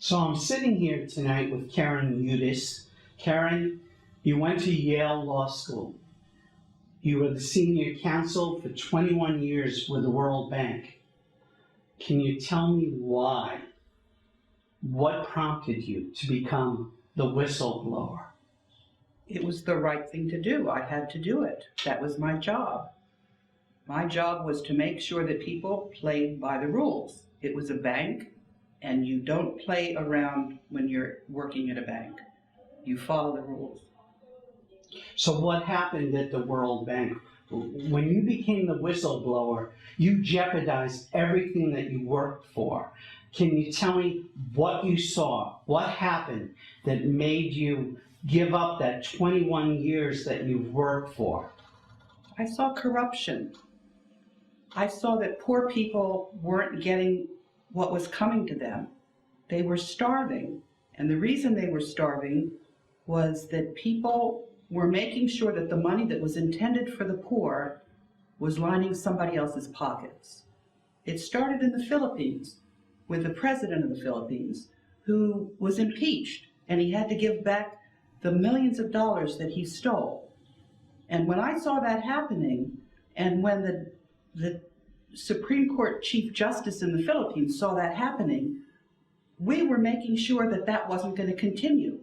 So I'm sitting here tonight with Karen Hudes. Karen, you went to Yale Law School. You were the senior counsel for 21 years with the World Bank. Can you tell me why? What prompted you to become the whistleblower? It was the right thing to do. I had to do it. That was my job. My job was to make sure that people played by the rules. It was a bank, and you don't play around when you're working at a bank. You follow the rules. So what happened at the World Bank? When you became the whistleblower, you jeopardized everything that you worked for. Can you tell me what you saw? What happened that made you give up that 21 years that you've worked for? I saw corruption. I saw that poor people weren't getting what was coming to them. They were starving. And the reason they were starving was that people were making sure that the money that was intended for the poor was lining somebody else's pockets. It started in the Philippines with the president of the Philippines, who was impeached, and he had to give back the millions of dollars that he stole. And when I saw that happening, and when the Supreme Court Chief Justice in the Philippines saw that happening, we were making sure that that wasn't going to continue.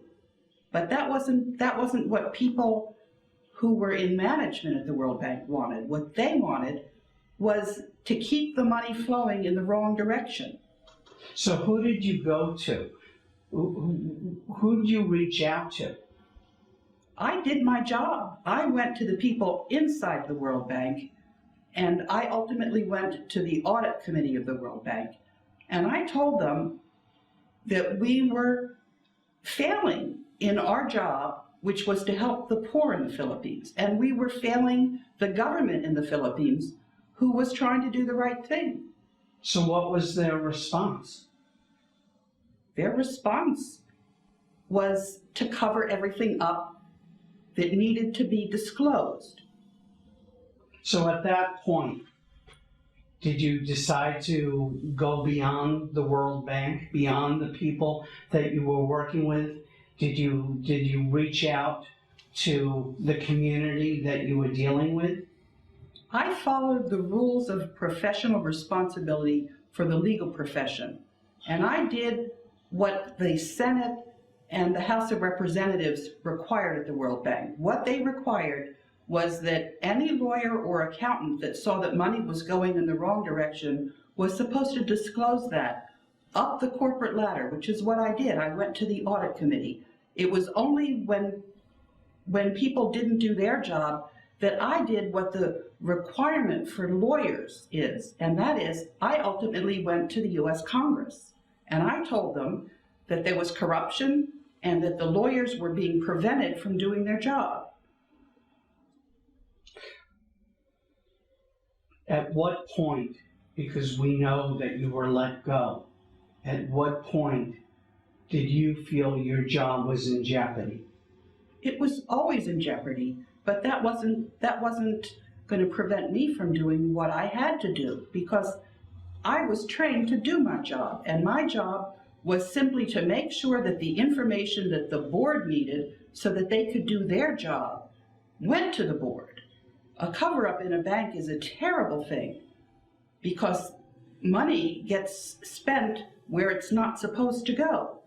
But that wasn't what people who were in management at the World Bank wanted. What they wanted was to keep the money flowing in the wrong direction. So who did you go to? Who did you reach out to? I did my job. I went to the people inside the World Bank, and I ultimately went to the audit committee of the World Bank, and I told them that we were failing in our job, which was to help the poor in the Philippines, and we were failing the government in the Philippines, who was trying to do the right thing. So what was their response? Their response was to cover everything up that needed to be disclosed. So at that point, did you decide to go beyond the World Bank, beyond the people that you were working with? Did you reach out to the community that you were dealing with? I followed the rules of professional responsibility for the legal profession, and I did what the Senate and the House of Representatives required at the World Bank. What they required was that any lawyer or accountant that saw that money was going in the wrong direction was supposed to disclose that up the corporate ladder, which is what I did. I went to the audit committee. It was only when people didn't do their job that I did what the requirement for lawyers is, and that is I ultimately went to the US Congress, and I told them that there was corruption and that the lawyers were being prevented from doing their job. At what point, because we know that you were let go, at what point did you feel your job was in jeopardy? It was always in jeopardy, but that wasn't going to prevent me from doing what I had to do, because I was trained to do my job, and my job was simply to make sure that the information that the board needed so that they could do their job went to the board. A cover-up in a bank is a terrible thing because money gets spent where it's not supposed to go.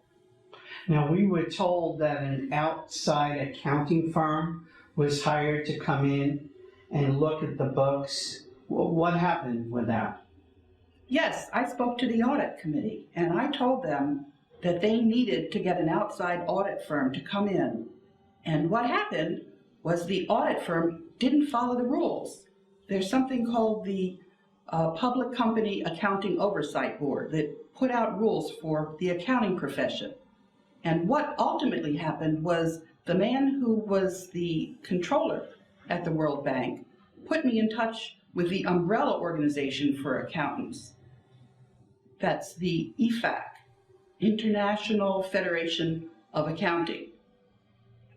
Now, we were told that an outside accounting firm was hired to come in and look at the books. What happened with that? Yes, I spoke to the audit committee, and I told them that they needed to get an outside audit firm to come in. And what happened was the audit firm didn't follow the rules. There's something called the Public Company Accounting Oversight Board that put out rules for the accounting profession. And what ultimately happened was the man who was the controller at the World Bank put me in touch with the umbrella organization for accountants. That's the IFAC, International Federation of Accounting.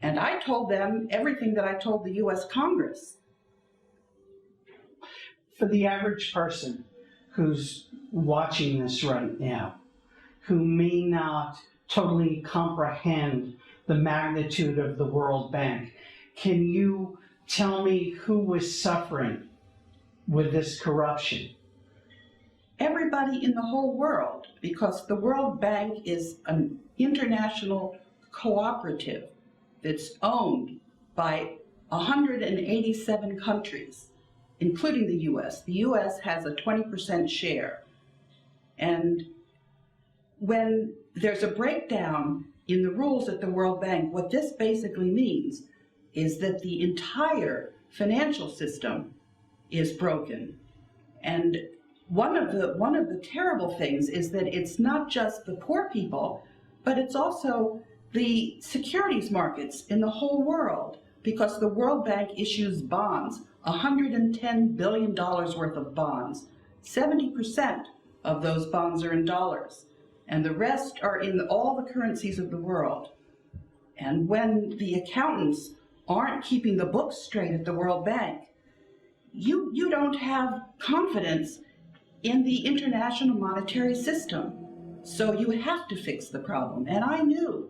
And I told them everything that I told the US Congress. For the average person who's watching this right now, who may not totally comprehend the magnitude of the World Bank. Can you tell me who was suffering with this corruption? Everybody in the whole world, because the World Bank is an international cooperative that's owned by 187 countries, including the US. The US has a 20% share. And when there's a breakdown in the rules at the World Bank, what this basically means is that the entire financial system is broken. And one of the terrible things is that it's not just the poor people, but it's also the securities markets in the whole world, because the World Bank issues bonds, $110 billion worth of bonds. 70% of those bonds are in dollars, and the rest are in all the currencies of the world. And when the accountants aren't keeping the books straight at the World Bank, you don't have confidence in the international monetary system. So you have to fix the problem. And I knew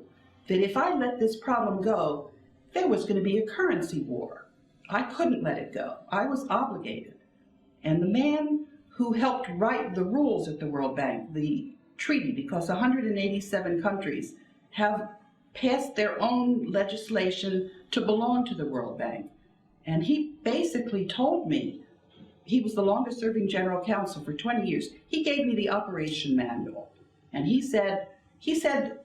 that if I let this problem go, there was going to be a currency war. I couldn't let it go. I was obligated. And the man who helped write the rules at the World Bank, the treaty, because 187 countries have passed their own legislation to belong to the World Bank. And he basically told me, he was the longest serving general counsel for 20 years. He gave me the operation manual. And he said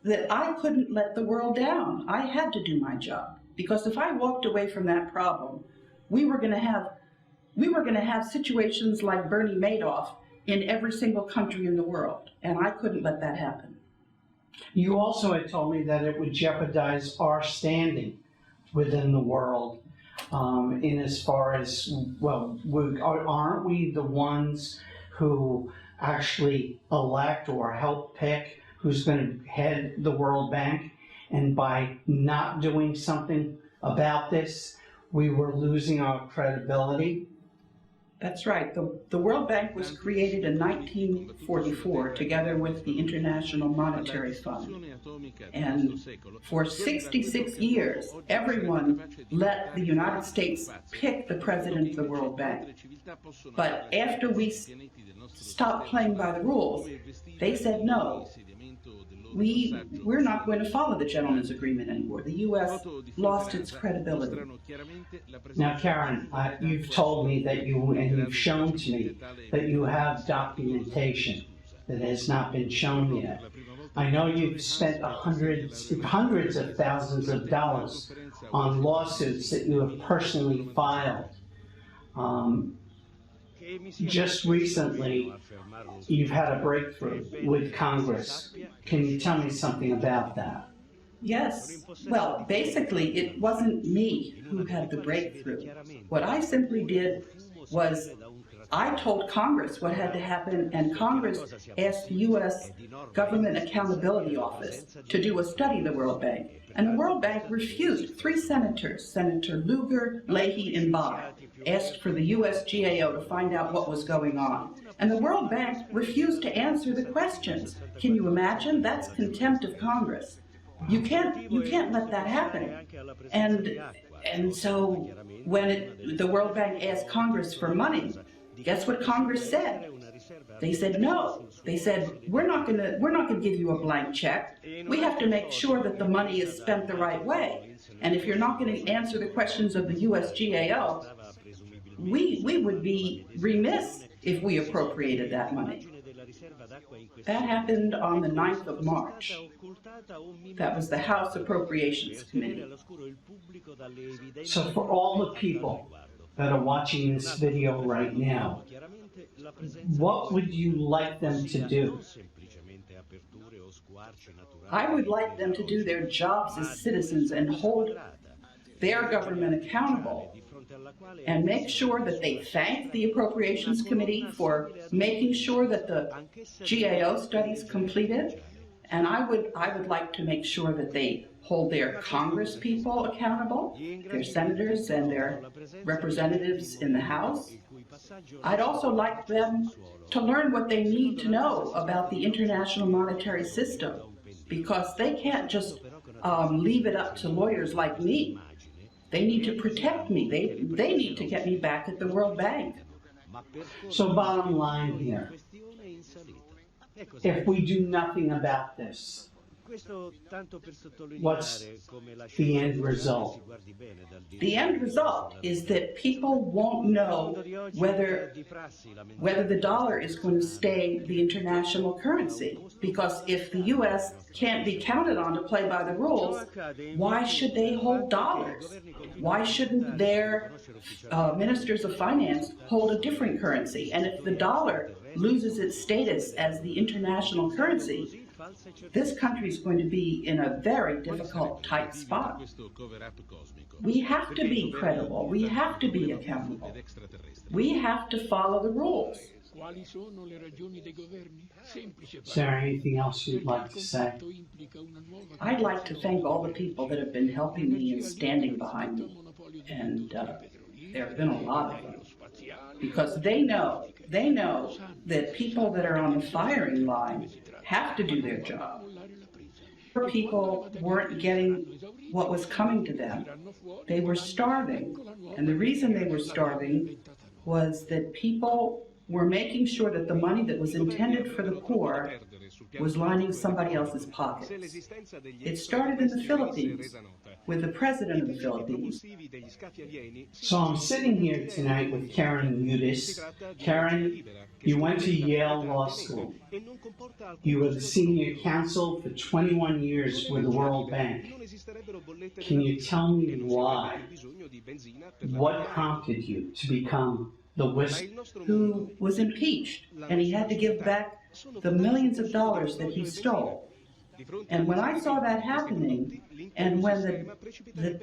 that I couldn't let the world down. I had to do my job. Because if I walked away from that problem, we were going to have situations like Bernie Madoff in every single country in the world. And I couldn't let that happen. You also had told me that it would jeopardize our standing within the world, in as far as, well, aren't we the ones who actually elect or help pick who's going to head the World Bank? And by not doing something about this, we were losing our credibility. That's right. The World Bank was created in 1944 together with the International Monetary Fund. And for 66 years, everyone let the United States pick the president of the World Bank. But after we stopped playing by the rules, they said no. We're not going to follow the gentleman's agreement anymore. The U.S. lost its credibility. Now, Karen, you've told me that you've shown to me that you have documentation that has not been shown yet. I know you've spent hundreds of thousands of dollars on lawsuits that you have personally filed. Just recently, you've had a breakthrough with Congress. Can you tell me something about that? Yes. Well, basically, it wasn't me who had the breakthrough. What I simply did was I told Congress what had to happen, and Congress asked the U.S. Government Accountability Office to do a study of the World Bank. And the World Bank refused. 3 senators, Senator Lugar, Leahy, and Bach, asked for the U.S. GAO to find out what was going on. And the World Bank refused to answer the questions. Can you imagine? That's contempt of Congress. You can't let that happen. And so when the World Bank asked Congress for money, guess what Congress said? They said no. They said, we're not gonna give you a blank check. We have to make sure that the money is spent the right way. And if you're not going to answer the questions of the US GAO, we would be remiss if we appropriated that money. That happened on the 9th of March. That was the House Appropriations Committee. So for all the people that are watching this video right now, what would you like them to do? I would like them to do their jobs as citizens and hold their government accountable, and make sure that they thank the Appropriations Committee for making sure that the GAO studies completed. And I would like to make sure that they hold their Congress people accountable, their senators and their representatives in the House. I'd also like them to learn what they need to know about the international monetary system, because they can't just leave it up to lawyers like me. They need to protect me. They need to get me back at the World Bank. So bottom line here, if we do nothing about this, what's the end result? The end result is that people won't know whether the dollar is going to stay the international currency. Because if the U.S. can't be counted on to play by the rules, why should they hold dollars? Why shouldn't their ministers of finance hold a different currency? And if the dollar loses its status as the international currency, this country is going to be in a very difficult, tight spot. We have to be credible. We have to be accountable. We have to follow the rules. Is there anything else you'd like to say? I'd like to thank all the people that have been helping me and standing behind me. And there have been a lot of them. Because they know that people that are on the firing line have to do their job. People weren't getting what was coming to them. They were starving. And the reason they were starving was that people were making sure that the money that was intended for the poor was lining somebody else's pockets. It started in the Philippines with the president of the Philippines. So I'm sitting here tonight with Karen Hudes. Karen, you went to Yale Law School. You were the senior counsel for 21 years with the World Bank. Can you tell me why? What prompted you to become the whistleblower? Who was impeached, and he had to give back the millions of dollars that he stole. And when I saw that happening, and when the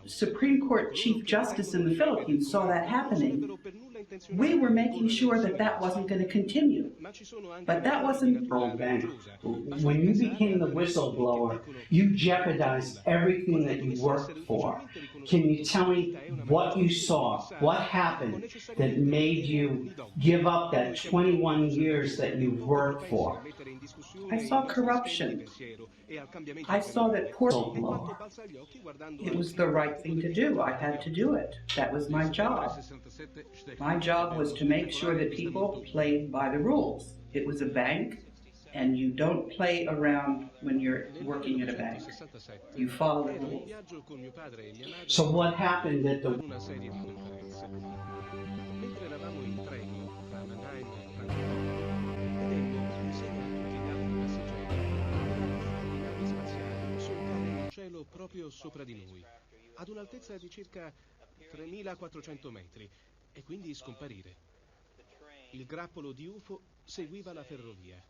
Supreme Court Chief Justice in the Philippines saw that happening, we were making sure that that wasn't going to continue. But that wasn't... World Bank. When you became the whistleblower, you jeopardized everything that you worked for. Can you tell me what you saw, what happened that made you give up that 21 years that you've worked for? I saw corruption. I saw that poor people. It was the right thing to do. I had to do it. That was my job. My job was to make sure that people played by the rules. It was a bank, and you don't play around when you're working at a bank. You follow the rules. So what happened at the... proprio sopra di noi, ad un'altezza di circa 3.400 metri, e quindi scomparire. Il grappolo di UFO seguiva la ferrovia.